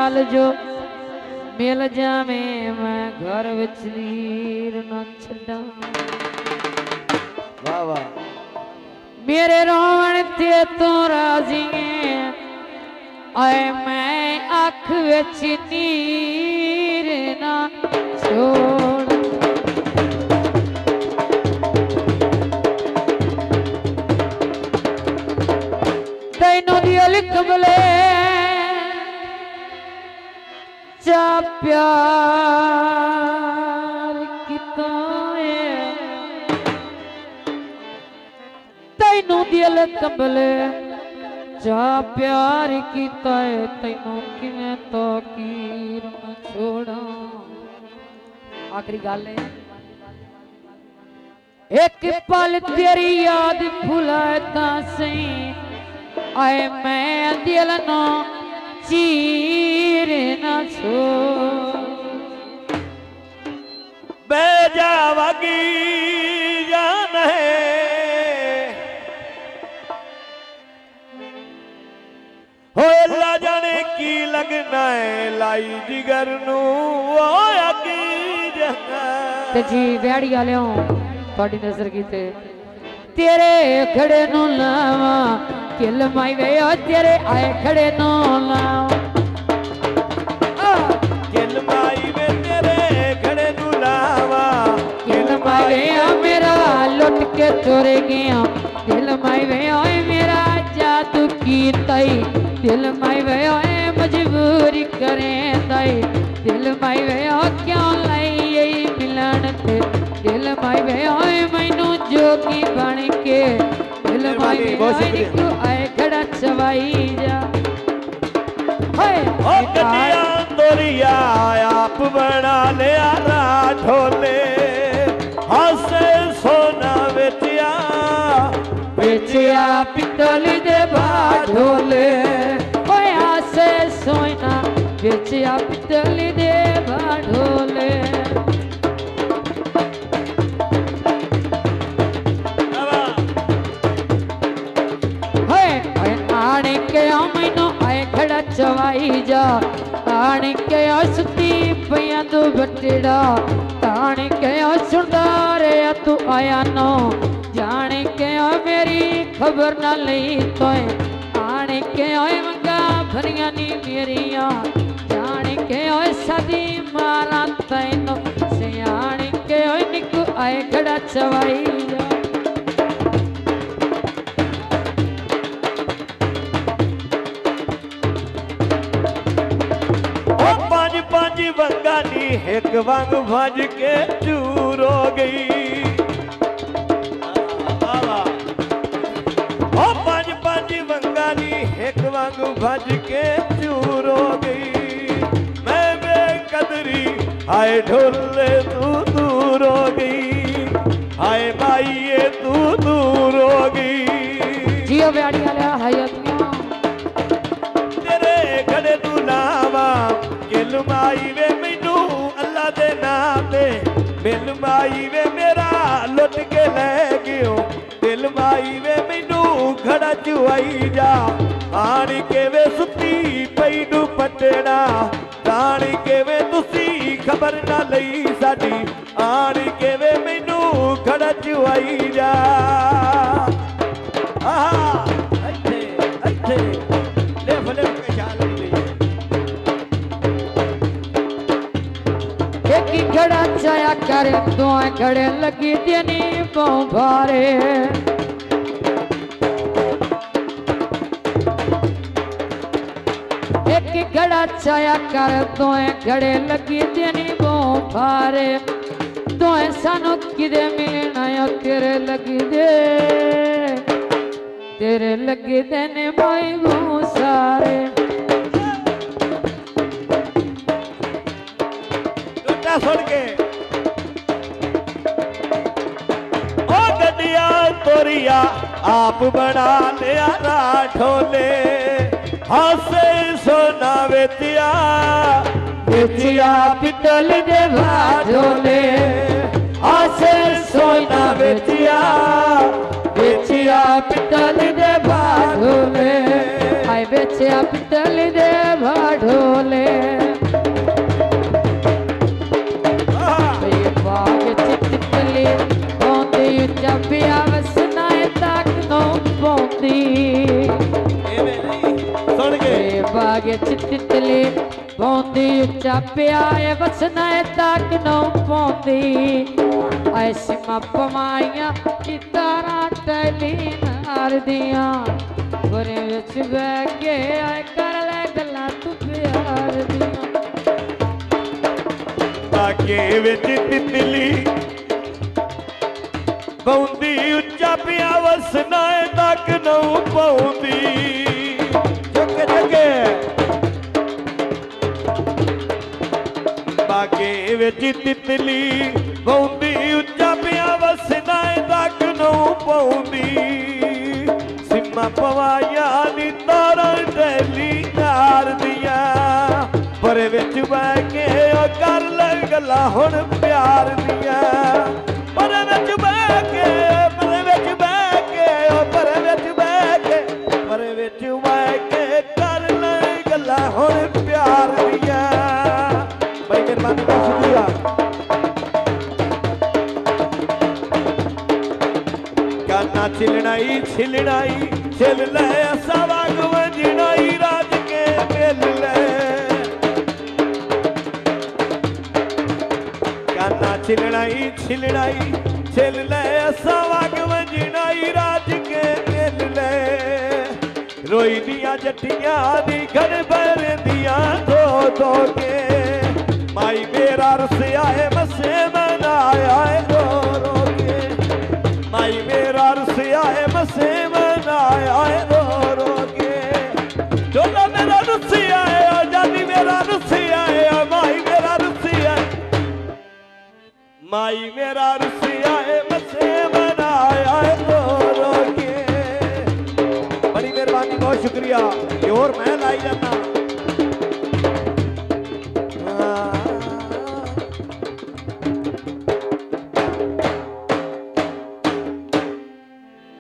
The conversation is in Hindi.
साल जो मिल जावे मैं घर विच नीर न छड्डा। वाह वाह मेरे रोवण ते तो राजी आए मैं अख विच नीर ना छोड़। तैनू दिल कबले चा प्यार किता है। तैनू दिल कबले चा प्यार किता है। तैनू किवें तो कीर न छोड़ा। आखिरी गल है एक पल तेरी याद भुलाए ता सही आए मैं दिल नो चीर न छोड़। बेजावगी जान है हो अल्लाह जाने की लगना है लाई जिगर नू अगी जाना। ते जी व्याड़ी वालियों थोड़ी नजर की तेरे खड़े नु लावा किल माई वे ओ तेरे आए खड़े नु लावा किल माई वे तेरे खड़े नु लावा। किल माई वे ओ मेरा लुट के चोरे गया। दिल माई वे ओए मेरा जादू की तई। दिल माई वे ओए मजबूरी करे तई। दिल माई वे ओ क्यों लाई यही मिलन ते। दिल माई वे ओए मैनू जोगी बन के। दिल माई वे ओए निकू आए खड़ा चवाई जा। ओ गड्डियां तोरिया आप बना लिया राठोले हासे सोना बेचिया बेचिया पितल दे बाढोले। ओए हासे सोना बेचिया पितल दे बाढोले। आने के मैनू आए खड़ा चवाई जा। आने के सुती पिया तू बटेड़ा। आने के सुनदा रे तू आया नो। जाने के मेरी खबर न लई तोए। आने के मंगा भरिया नी मेरिया। जाने के सदी मारा तैनो सियाने के निकू आए खड़ा चवाई जा। वंगानी एक वांग भज के चूर हो गई। ओ पांच पांच वंगानी एक वांग भज के चूर हो गई। मैं बेकदरी आए ढोले तू दूर हो गई। आए माइये तू दूर हो गई। जियो व्याड़ी वाला हयत तेरे खड़े तू लावा किल माई वे मैनू अल्लाह दे नाम ते। मिल माई वे मेरा लुट के ले गयो। दिल माई वे मैनू खड़ा चुआई जा। आनी के वे सुती पई नू पटड़ा। जानी के वे तुसी खबर ना लई साडी। आनी के वे मैनू खड़ा चुआई जा। ऐथे ऐथे ले फले के चाल एक खड़ा चाया करे दो खड़े लगी देनी पाँव भारे। एक खड़ा चाया कर दो खड़े लगी देनी पाँव भारे। दो सानू किदे मिलना या तेरे लगी दे। तेरे लगी देने माई वो सारे। सुन के ओ गड्डिया तोरिया आप बना लिया राठोले हासे सोना बेचिया बेचिया पितल दे बाढोले। हासे सोना बेचिया बेचिया पितल दे बाढोले। आए आए बेचे पितल दे भाडोले बाग चितली बोंदी उच्चा पिया वसना तक नो बोंदी सुन के बाग चितली बोंदी उच्चा पिया वसना तक नो बोंदी ऐसी मपमाइया की तरह टली नार दिया बरे विच बह के आए कर ले गल्लां तू प्यार दिया बागे विच तितली बौंदी उच्चा पिया वसना तक नौ पौंदी जगे जगे बागे विच तितली बौंदी उच्चा पिया वसना तक नौ पौंदी सिमा पवाया नी तारा टैली नार दिया पर विच बह के कर ले गल्लां हुण प्यार दिया पर विच बह के पर विच बह के पर विच बह के पर विच बह के कर ले गल्लां हुण प्यार दिया बड़ी मेहरबानी बहुत शुक्रिया गाना छिलनाई छिलनाई छिल ले सवाग वजनाई राज के मिल ले गाना छिलनाई छिलनाई छिल ले सवाग वजनाई राज के मिल ले रोई दिया जट्टियां दी घर भर दिया दो दो के माई मेरा रुसिया है मसे मनाया है रो रो के माई मेरा रुसिया है मसे मनाया है रो रो के चलो मेरा रुसिया है जानी मेरा रुसिया है माई मेरा रुसिया माई मेरा रुसिया है मसे मनाया है रो रो के बड़ी मेहरबानी बहुत शुक्रिया और मैं